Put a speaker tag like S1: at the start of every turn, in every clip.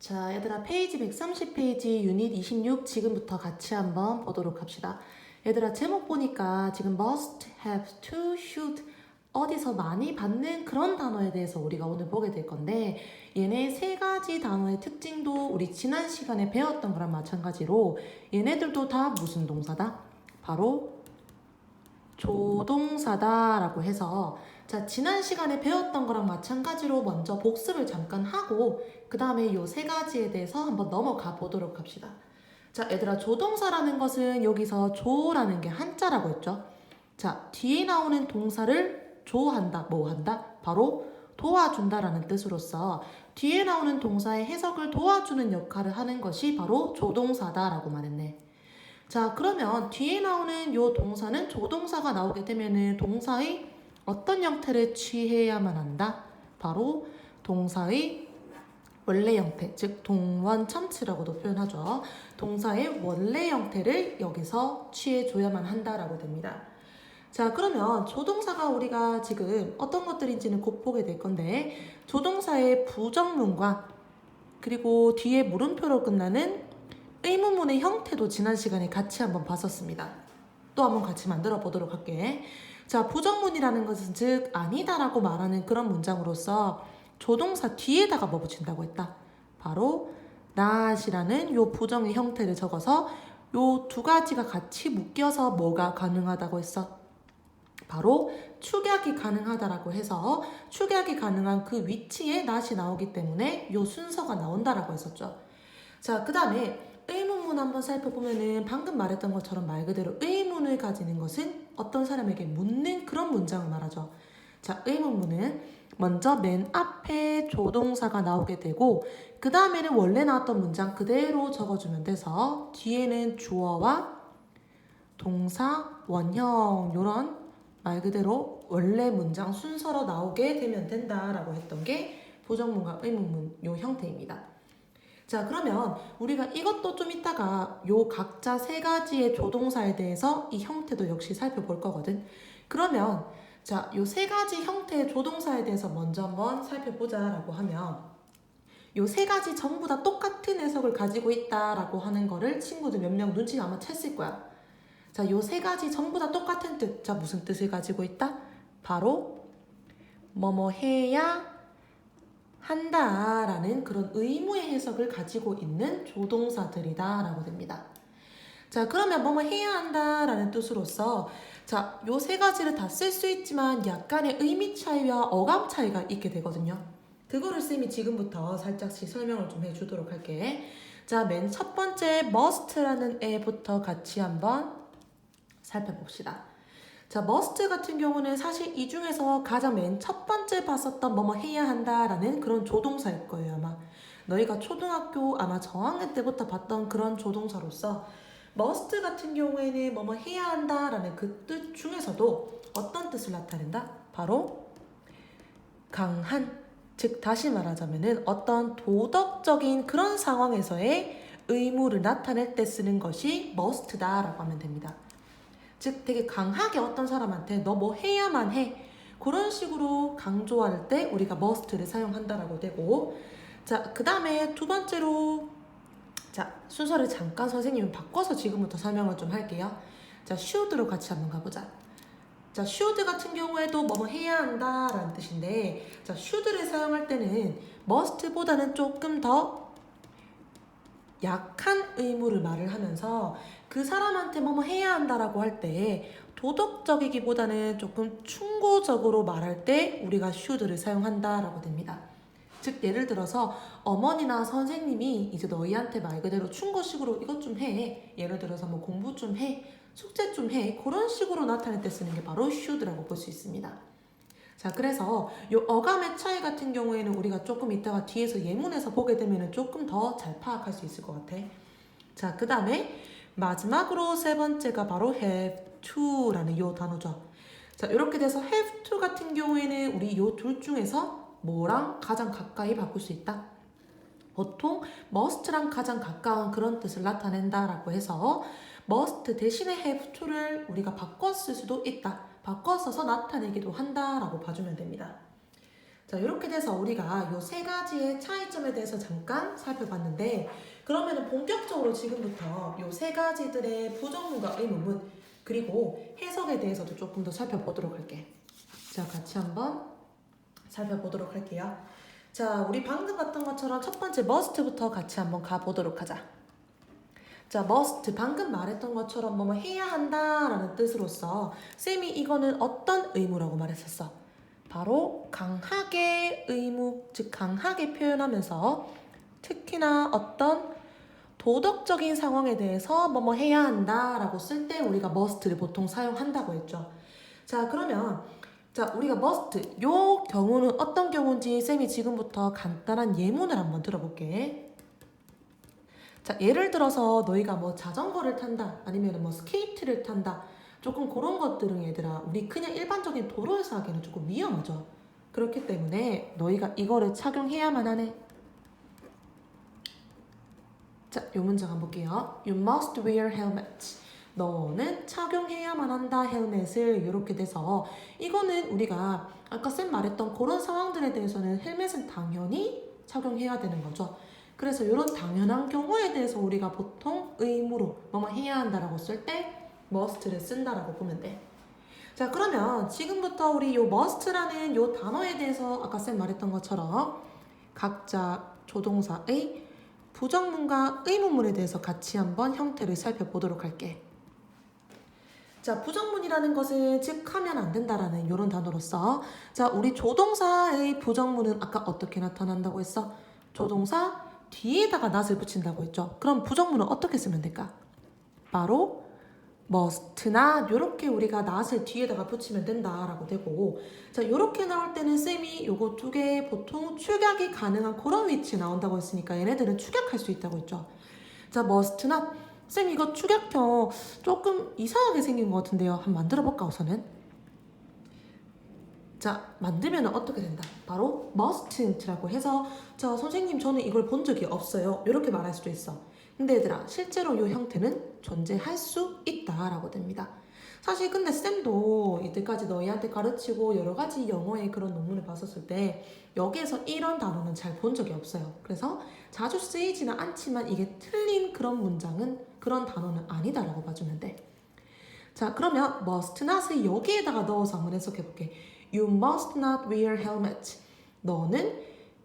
S1: 자, 얘들아, 페이지 130페이지 유닛 26 지금부터 같이 한번 보도록 합시다. 얘들아, 제목 보니까 지금 must, have, to, should 어디서 많이 받는 그런 단어에 대해서 우리가 오늘 보게 될 건데, 얘네 세 가지 단어의 특징도 우리 지난 시간에 배웠던 거랑 마찬가지로 얘네들도 다 무슨 동사다? 바로 조동사다라고 해서, 자, 지난 시간에 배웠던 거랑 마찬가지로 먼저 복습을 잠깐 하고 그 다음에 요 세 가지에 대해서 한번 넘어가 보도록 합시다. 자, 얘들아, 조동사라는 것은 여기서 조라는 게 한자라고 했죠. 자, 뒤에 나오는 동사를 조한다, 뭐 한다? 바로 도와준다라는 뜻으로서 뒤에 나오는 동사의 해석을 도와주는 역할을 하는 것이 바로 조동사다라고 말했네. 자, 그러면 뒤에 나오는 요 동사는 조동사가 나오게 되면은 동사의 어떤 형태를 취해야만 한다? 바로 동사의 원래 형태, 즉 동원참치라고도 표현하죠. 동사의 원래 형태를 여기서 취해줘야만 한다라고 됩니다. 자, 그러면 조동사가 우리가 지금 어떤 것들인지는 곧 보게 될 건데, 조동사의 부정문과 그리고 뒤에 물음표로 끝나는 의문문의 형태도 지난 시간에 같이 한번 봤었습니다. 또 한번 같이 만들어 보도록 할게. 자, 부정문이라는 것은 즉 아니다라고 말하는 그런 문장으로서 조동사 뒤에다가 뭐 붙인다고 했다? 바로 not이라는 요 부정의 형태를 적어서 요 두 가지가 같이 묶여서 뭐가 가능하다고 했어? 바로 축약이 가능하다라고 해서 축약이 가능한 그 위치에 not이 나오기 때문에 요 순서가 나온다라고 했었죠. 자, 그 다음에 의문문 한번 살펴보면은 방금 말했던 것처럼 말 그대로 의문을 가지는 것은 어떤 사람에게 묻는 그런 문장을 말하죠. 자, 의문문은 먼저 맨 앞에 조동사가 나오게 되고 그 다음에는 원래 나왔던 문장 그대로 적어주면 돼서 뒤에는 주어와 동사, 원형 이런 말 그대로 원래 문장 순서로 나오게 되면 된다라고 했던 게 부정문과 의문문 요 형태입니다. 자, 그러면 우리가 이것도 좀 이따가 요 각자 세 가지의 조동사에 대해서 이 형태도 역시 살펴볼 거거든. 그러면 자, 요 세 가지 형태의 조동사에 대해서 먼저 한번 살펴보자라고 하면 요 세 가지 전부 다 똑같은 해석을 가지고 있다라고 하는 거를 친구들 몇 명 눈치 아마 챘을 거야. 자, 요 세 가지 전부 다 똑같은 뜻. 자, 무슨 뜻을 가지고 있다? 바로 뭐뭐 해야 한다라는 그런 의무의 해석을 가지고 있는 조동사들이다 라고 됩니다. 자, 그러면 뭐뭐 해야 한다라는 뜻으로서 자, 요 세 가지를 다 쓸 수 있지만 약간의 의미 차이와 어감 차이가 있게 되거든요. 그거를 쌤이 지금부터 살짝씩 설명을 좀 해주도록 할게. 자, 맨 첫 번째 must라는 애부터 같이 한번 살펴봅시다. 자, must 같은 경우는 사실 이 중에서 가장 맨 첫 번째 봤었던 뭐뭐 해야 한다라는 그런 조동사일 거예요, 아마. 너희가 초등학교 아마 저학년 때부터 봤던 그런 조동사로서 must 같은 경우에는 뭐뭐 해야 한다라는 그 뜻 중에서도 어떤 뜻을 나타낸다? 바로 강한, 즉 다시 말하자면은 어떤 도덕적인 그런 상황에서의 의무를 나타낼 때 쓰는 것이 must다라고 하면 됩니다. 즉 되게 강하게 어떤 사람한테 너 뭐 해야만 해 그런 식으로 강조할 때 우리가 must를 사용한다라고 되고, 자, 그 다음에 두 번째로 자, 순서를 잠깐 선생님이 바꿔서 지금부터 설명을 좀 할게요. 자, should로 같이 한번 가보자. 자, should 같은 경우에도 뭐뭐 해야 한다라는 뜻인데, 자, should를 사용할 때는 must보다는 조금 더 약한 의무를 말을 하면서 그 사람한테 뭐뭐 해야 한다라고 할 때 도덕적이기보다는 조금 충고적으로 말할 때 우리가 should를 사용한다라고 됩니다. 즉 예를 들어서 어머니나 선생님이 이제 너희한테 말 그대로 충고식으로 이것 좀 해, 예를 들어서 뭐 공부 좀 해, 숙제 좀 해, 그런 식으로 나타낼 때 쓰는 게 바로 should라고 볼 수 있습니다. 자, 그래서 이 어감의 차이 같은 경우에는 우리가 조금 이따가 뒤에서 예문에서 보게 되면 조금 더 잘 파악할 수 있을 것 같아. 자, 그 다음에 마지막으로 세 번째가 바로 have to라는 이 단어죠. 자, 이렇게 돼서 have to 같은 경우에는 우리 이 둘 중에서 뭐랑 가장 가까이 바꿀 수 있다? 보통 must랑 가장 가까운 그런 뜻을 나타낸다라고 해서 must 대신에 have to를 우리가 바꿔 쓸 수도 있다. 바꿔 써서 나타내기도 한다라고 봐주면 됩니다. 자, 이렇게 돼서 우리가 요 세 가지의 차이점에 대해서 잠깐 살펴봤는데 그러면은 본격적으로 지금부터 요 세 가지들의 부정문과 의문문 그리고 해석에 대해서도 조금 더 살펴보도록 할게. 자, 같이 한번 살펴보도록 할게요. 자, 우리 방금 봤던 것처럼 첫 번째 must부터 같이 한번 가보도록 하자. 자, must 방금 말했던 것처럼 뭐뭐 해야 한다라는 뜻으로서 쌤이 이거는 어떤 의무라고 말했었어? 바로 강하게 의무, 즉 강하게 표현하면서 특히나 어떤 도덕적인 상황에 대해서 뭐뭐 해야 한다라고 쓸 때 우리가 must를 보통 사용한다고 했죠. 자, 그러면 자, 우리가 must 요 경우는 어떤 경우인지 쌤이 지금부터 간단한 예문을 한번 들어볼게. 자, 예를 들어서 너희가 뭐 자전거를 탄다 아니면 뭐 스케이트를 탄다 조금 그런 것들은 얘들아 우리 그냥 일반적인 도로에서 하기에는 조금 위험하죠. 그렇기 때문에 너희가 이거를 착용해야만 하네. 자, 요 문장 한번 볼게요. You must wear helmet. 너는 착용해야만 한다 헬멧을. 이렇게 돼서 이거는 우리가 아까 쌤 말했던 그런 상황들에 대해서는 헬멧은 당연히 착용해야 되는 거죠. 그래서 이런 당연한 경우에 대해서 우리가 보통 의무로 뭐뭐 해야 한다라고 쓸 때 must를 쓴다라고 보면 돼. 자, 그러면 지금부터 우리 요 must라는 요 단어에 대해서 아까 쌤 말했던 것처럼 각자 조동사의 부정문과 의문문에 대해서 같이 한번 형태를 살펴보도록 할게. 자, 부정문이라는 것은 즉 하면 안 된다라는 이런 단어로서 자, 우리 조동사의 부정문은 아까 어떻게 나타난다고 했어? 조동사 뒤에다가 not을 붙인다고 했죠. 그럼 부정문은 어떻게 쓰면 될까? 바로 must나 이렇게 우리가 not을 뒤에다가 붙이면 된다라고 되고 자, 이렇게 나올 때는 쌤이 요거 두 개 보통 축약이 가능한 그런 위치에 나온다고 했으니까 얘네들은 축약할 수 있다고 했죠. 자, must not 쌤 이거 축약형 조금 이상하게 생긴 것 같은데요. 한번 만들어 볼까 우선은. 자, 만들면 어떻게 된다? 바로 mustn't라고 해서 자, 선생님 저는 이걸 본 적이 없어요. 이렇게 말할 수도 있어. 근데 얘들아 실제로 이 형태는 존재할 수 있다라고 됩니다. 사실 근데 쌤도 이때까지 너희한테 가르치고 여러 가지 영어의 그런 논문을 봤었을 때 여기에서 이런 단어는 잘 본 적이 없어요. 그래서 자주 쓰이지는 않지만 이게 틀린 그런 문장은 그런 단어는 아니다라고 봐주면 돼. 자, 그러면 must not을 여기에다가 넣어서 한번 해석해볼게. You must not wear helmet. 너는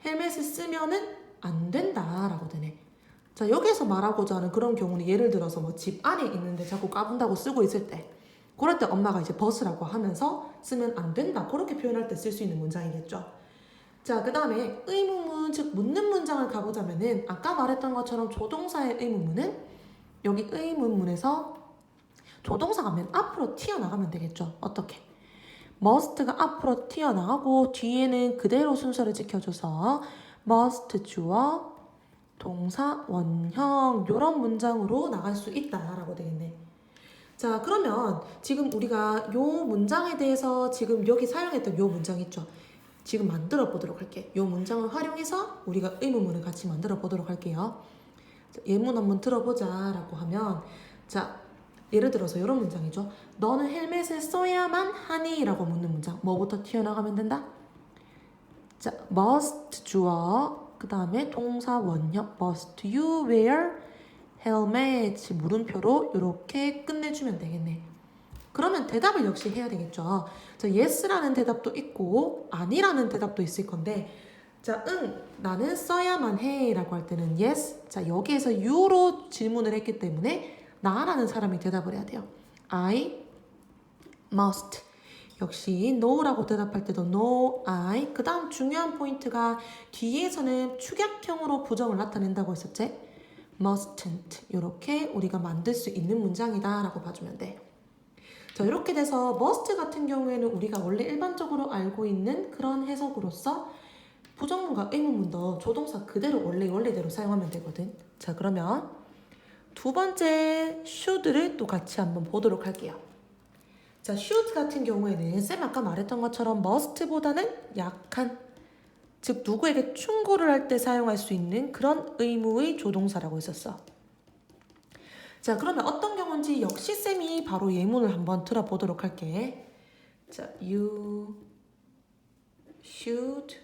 S1: 헬멧을 쓰면은 안 된다라고 되네. 자, 여기서 말하고자 하는 그런 경우는 예를 들어서 뭐 집 안에 있는데 자꾸 까분다고 쓰고 있을 때 그럴 때 엄마가 이제 벗으라고 하면서 쓰면 안 된다 그렇게 표현할 때 쓸 수 있는 문장이겠죠. 자, 그 다음에 의문문 즉 묻는 문장을 가보자면은 아까 말했던 것처럼 조동사의 의문문은 여기 의문문에서 조동사가 맨 앞으로 튀어나가면 되겠죠. 어떻게? must가 앞으로 튀어나가고 뒤에는 그대로 순서를 지켜줘서 must 주어 동사 원형 이런 문장으로 나갈 수 있다라고 되겠네. 자, 그러면 지금 우리가 요 문장에 대해서 지금 여기 사용했던 요 문장 있죠. 지금 만들어 보도록 할게. 요 문장을 활용해서 우리가 의문문을 같이 만들어 보도록 할게요. 자, 예문 한번 들어보자 라고 하면 자, 예를 들어서 이런 문장이죠. 너는 헬멧을 써야만 하니? 라고 묻는 문장. 뭐부터 튀어나가면 된다? 자, must 주어 그 다음에 동사 원형 must you wear helmet 물음표로 이렇게 끝내주면 되겠네. 그러면 대답을 역시 해야 되겠죠. 자, yes라는 대답도 있고 아니라는 대답도 있을 건데 자, 응, 나는 써야만 해 라고 할 때는 yes. 자, 여기에서 you로 질문을 했기 때문에 나라는 사람이 대답을 해야 돼요. I must. 역시 no라고 대답할 때도 no, I. 그 다음 중요한 포인트가 뒤에서는 축약형으로 부정을 나타낸다고 했었지? mustn't. 이렇게 우리가 만들 수 있는 문장이다 라고 봐주면 돼. 자, 이렇게 돼서 must 같은 경우에는 우리가 원래 일반적으로 알고 있는 그런 해석으로서 부정문과 의문문도 조동사 그대로 원래대로 사용하면 되거든. 자, 그러면 두 번째 should를 또 같이 한번 보도록 할게요. 자, should 같은 경우에는 쌤 아까 말했던 것처럼 must보다는 약한 즉 누구에게 충고를 할 때 사용할 수 있는 그런 의무의 조동사라고 했었어. 자, 그러면 어떤 경우인지 역시 쌤이 바로 예문을 한번 들어보도록 할게. 자, you should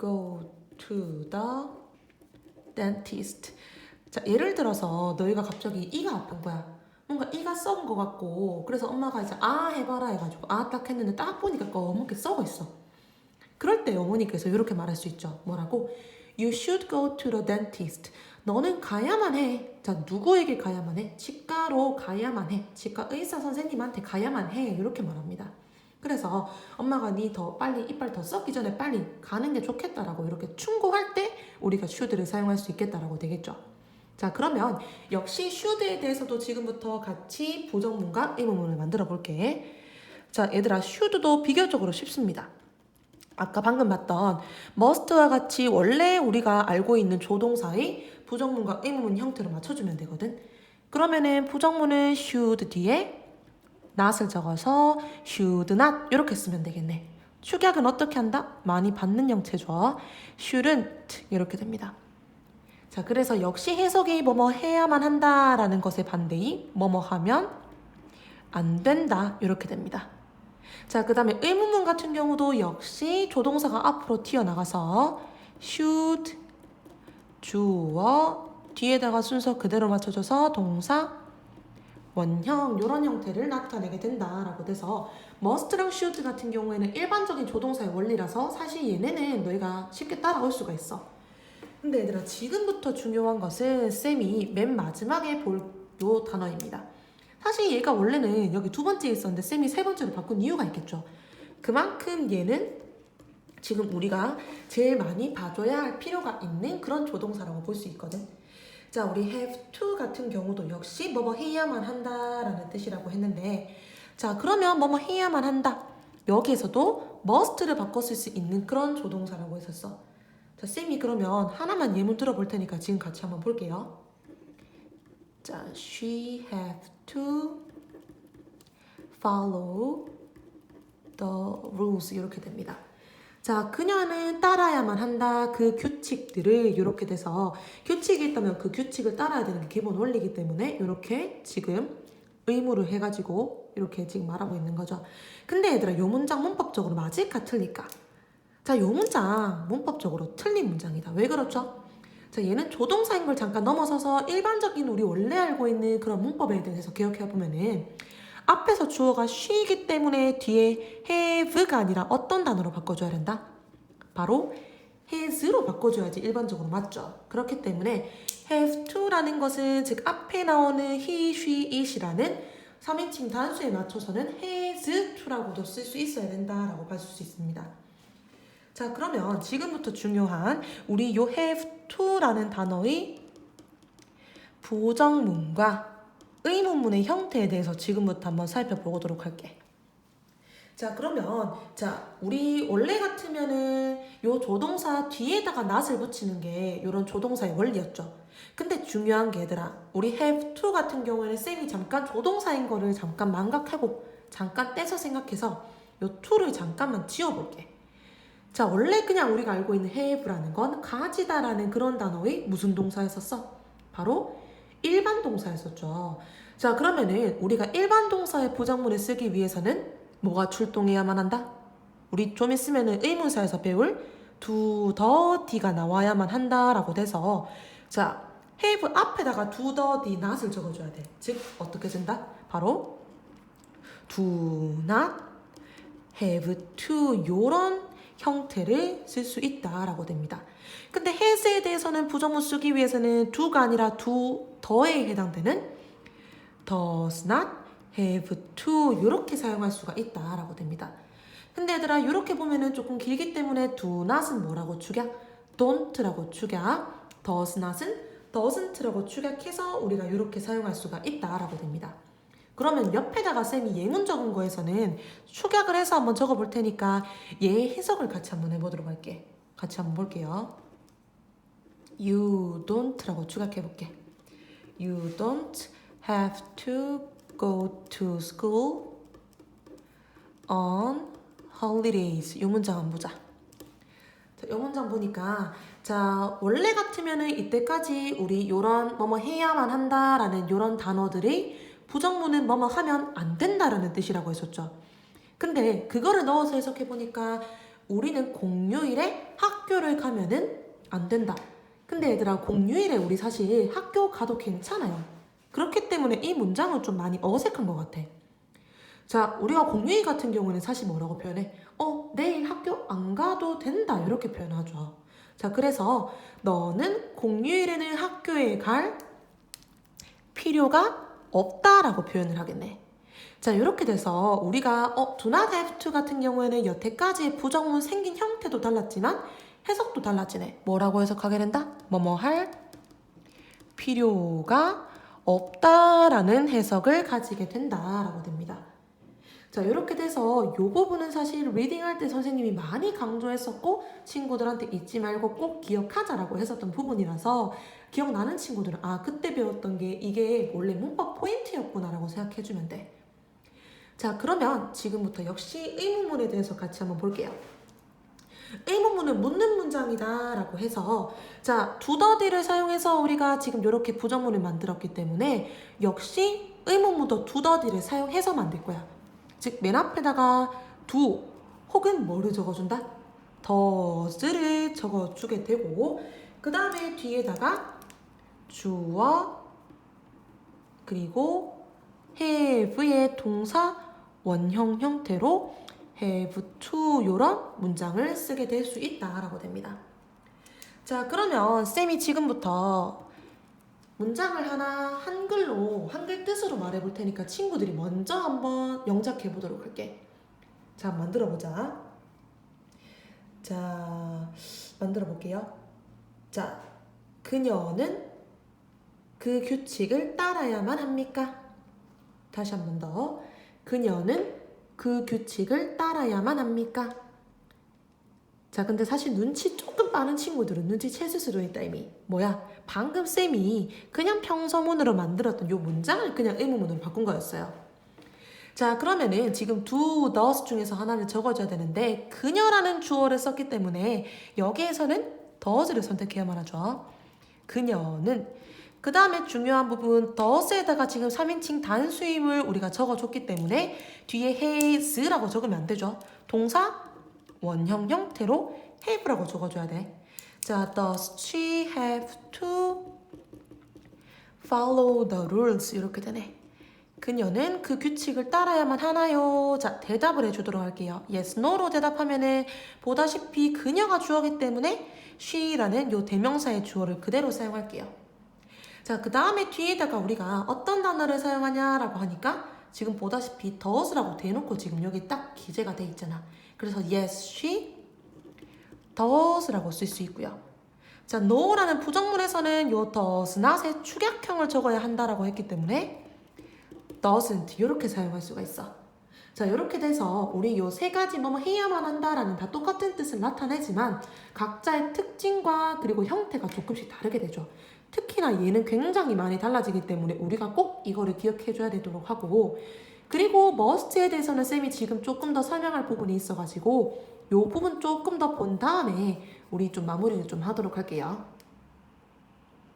S1: go to the dentist. 자, 예를 들어서 너희가 갑자기 이가 아픈 거야. 뭔가 이가 썩은 것 같고 그래서 엄마가 이제 아 해봐라 해가지고 아 딱 했는데 딱 보니까 검게 썩어 있어. 그럴 때 어머니께서 이렇게 말할 수 있죠. 뭐라고? You should go to the dentist. 너는 가야만 해. 자, 누구에게 가야만 해? 치과로 가야만 해. 치과 의사 선생님한테 가야만 해. 이렇게 말합니다. 그래서 엄마가 니 더 빨리 이빨 더 썩기 전에 빨리 가는 게 좋겠다라고 이렇게 충고할 때 우리가 should를 사용할 수 있겠다라고 되겠죠. 자, 그러면 역시 should에 대해서도 지금부터 같이 부정문과 의문문을 만들어 볼게. 자, 얘들아, should도 비교적으로 쉽습니다. 아까 방금 봤던 must와 같이 원래 우리가 알고 있는 조동사의 부정문과 의문문 형태로 맞춰주면 되거든. 그러면은 부정문은 should 뒤에 not을 적어서 should not 이렇게 쓰면 되겠네. 축약은 어떻게 한다? 많이 받는 형태죠. shouldn't 이렇게 됩니다. 자, 그래서 역시 해석이 뭐뭐 해야만 한다라는 것의 반대이 뭐뭐 하면 안 된다 이렇게 됩니다. 자, 그 다음에 의문문 같은 경우도 역시 조동사가 앞으로 튀어나가서 should 주어 뒤에다가 순서 그대로 맞춰줘서 동사 원형 이런 형태를 나타내게 된다라고 돼서 must랑 should 같은 경우에는 일반적인 조동사의 원리라서 사실 얘네는 너희가 쉽게 따라올 수가 있어. 근데 얘들아, 지금부터 중요한 것은 쌤이 맨 마지막에 볼 요 단어입니다. 사실 얘가 원래는 여기 두 번째에 있었는데 쌤이 세 번째로 바꾼 이유가 있겠죠. 그만큼 얘는 지금 우리가 제일 많이 봐줘야 할 필요가 있는 그런 조동사라고 볼 수 있거든. 자, 우리 have to 같은 경우도 역시 뭐뭐 해야만 한다라는 뜻이라고 했는데, 자, 그러면 뭐뭐 해야만 한다. 여기에서도 must를 바꿔 쓸 수 있는 그런 조동사라고 했었어. 자, 쌤이 그러면 하나만 예문 들어볼 테니까 지금 같이 한번 볼게요. 자, she have to follow the rules 이렇게 됩니다. 자, 그녀는 따라야만 한다. 그 규칙들을 이렇게 돼서 규칙이 있다면 그 규칙을 따라야 되는 게 기본 원리이기 때문에 이렇게 지금 의무를 해가지고 이렇게 지금 말하고 있는 거죠. 근데 얘들아, 요 문장 문법적으로 맞을까 틀릴까? 자, 요 문장 문법적으로 틀린 문장이다. 왜 그렇죠? 자, 얘는 조동사인 걸 잠깐 넘어서서 일반적인 우리 원래 알고 있는 그런 문법에 대해서 기억해보면은 앞에서 주어가 she이기 때문에 뒤에 have가 아니라 어떤 단어로 바꿔줘야 된다? 바로 has로 바꿔줘야지 일반적으로 맞죠? 그렇기 때문에 have to라는 것은 즉 앞에 나오는 he, she, it이라는 3인칭 단수에 맞춰서는 has to라고도 쓸 수 있어야 된다라고 봐줄 수 있습니다. 자, 그러면 지금부터 중요한 우리 요 have to라는 단어의 부정문과 의문문의 형태에 대해서 지금부터 한번 살펴보도록 할게. 자, 그러면 자, 우리 원래 같으면은 요 조동사 뒤에다가 not을 붙이는 게 요런 조동사의 원리였죠. 근데 중요한 게 얘들아, 우리 have to 같은 경우에는 쌤이 잠깐 조동사인 거를 잠깐 망각하고 잠깐 떼서 생각해서 요 to를 잠깐만 지워볼게. 자, 원래 그냥 우리가 알고 있는 have라는 건 가지다라는 그런 단어의 무슨 동사였었어? 바로 일반 동사였었죠. 자, 그러면은 우리가 일반 동사의 부정문을 쓰기 위해서는 뭐가 출동해야만 한다? 우리 좀 있으면은 의문사에서 배울 do, the, d가 나와야만 한다라고 돼서 자, have 앞에다가 do, the, d, not을 적어줘야 돼. 즉 어떻게 된다? 바로 do not have to 요런 형태를 쓸 수 있다라고 됩니다. 근데 has에 대해서는 부정문 쓰기 위해서는 do가 아니라 do, the에 해당되는 does not have to 이렇게 사용할 수가 있다라고 됩니다. 근데 얘들아, 이렇게 보면은 조금 길기 때문에 do not은 뭐라고 축약? don't라고 축약, does not은 doesn't라고 축약해서 우리가 이렇게 사용할 수가 있다라고 됩니다. 그러면 옆에다가 쌤이 예문 적은 거에서는 축약을 해서 한번 적어볼 테니까 얘 해석을 같이 한번 해보도록 할게. 같이 한번 볼게요. You don't라고 축약해볼게. You don't have to go to school on holidays. 이 문장 한번 보자. 자, 이 문장 보니까 자, 원래 같으면은 이때까지 우리 요런 뭐뭐 해야만 한다라는 요런 단어들이 부정문은 뭐뭐 하면 안 된다라는 뜻이라고 했었죠. 근데 그거를 넣어서 해석해보니까 우리는 공휴일에 학교를 가면은 안 된다. 근데 얘들아, 공휴일에 우리 사실 학교 가도 괜찮아요. 그렇기 때문에 이 문장은 좀 많이 어색한 것 같아. 자, 우리가 공휴일 같은 경우는 사실 뭐라고 표현해? 내일 학교 안 가도 된다. 이렇게 표현하죠. 자, 그래서 너는 공휴일에는 학교에 갈 필요가 없다라고 표현을 하겠네. 자, 이렇게 돼서 우리가 do not have to 같은 경우에는 여태까지의 부정문 생긴 형태도 달랐지만 해석도 달라지네. 뭐라고 해석하게 된다? 뭐뭐 할 필요가 없다라는 해석을 가지게 된다라고 됩니다. 자, 이렇게 돼서 요 부분은 사실 리딩 할 때 선생님이 많이 강조했었고 친구들한테 잊지 말고 꼭 기억하자라고 했었던 부분이라서 기억나는 친구들은 그때 배웠던 게 이게 원래 문법 포인트였구나라고 생각해주면 돼. 자, 그러면 지금부터 역시 의문문에 대해서 같이 한번 볼게요. 의문문은 묻는 문장이다 라고 해서 자, 두더디를 사용해서 우리가 지금 이렇게 부정문을 만들었기 때문에 역시 의문문도 두더디를 사용해서 만들 거야. 즉 맨 앞에다가 두 혹은 뭐를 적어준다? does를 적어주게 되고 그 다음에 뒤에다가 주어 그리고 have의 동사 원형 형태로 have to 이런 문장을 쓰게 될 수 있다라고 됩니다. 자, 그러면 쌤이 지금부터 문장을 하나 한글 뜻으로 말해볼 테니까 친구들이 먼저 한번 영작해 보도록 할게. 자, 만들어 보자. 자, 만들어 볼게요. 자, 그녀는 그 규칙을 따라야만 합니까? 다시 한 번 더. 그녀는 그 규칙을 따라야만 합니까? 자, 근데 사실 눈치 조금 빠른 친구들은 눈치챘을 수도 있다 이미. 뭐야? 방금 쌤이 그냥 평서문으로 만들었던 요 문장을 그냥 의문문으로 바꾼 거였어요. 자, 그러면은 지금 do, does 중에서 하나를 적어줘야 되는데 그녀라는 주어를 썼기 때문에 여기에서는 does를 선택해야만 하죠. 그녀는 그 다음에 중요한 부분 does에다가 지금 3인칭 단수임을 우리가 적어줬기 때문에 뒤에 has라고 적으면 안 되죠. 동사 원형 형태로 have라고 적어줘야 돼. 자, does she have to follow the rules? 이렇게 되네. 그녀는 그 규칙을 따라야만 하나요? 자, 대답을 해주도록 할게요. yes, no로 대답하면은 보다시피 그녀가 주어기 때문에 she라는 요 대명사의 주어를 그대로 사용할게요. 자, 그 다음에 뒤에다가 우리가 어떤 단어를 사용하냐라고 하니까 지금 보다시피 does라고 대놓고 지금 여기 딱 기재가 돼 있잖아. 그래서 yes, she does라고 쓸 수 있고요. 자, no라는 부정문에서는 요 does not의 축약형을 적어야 한다라고 했기 때문에 doesn't 이렇게 사용할 수가 있어. 자, 이렇게 돼서 우리 요 세 가지 뭐뭐 해야만 한다라는 다 똑같은 뜻을 나타내지만 각자의 특징과 그리고 형태가 조금씩 다르게 되죠. 특히나 얘는 굉장히 많이 달라지기 때문에 우리가 꼭 이거를 기억해줘야 되도록 하고 그리고 must에 대해서는 쌤이 지금 조금 더 설명할 부분이 있어가지고 요 부분 조금 더 본 다음에 우리 좀 마무리를 좀 하도록 할게요.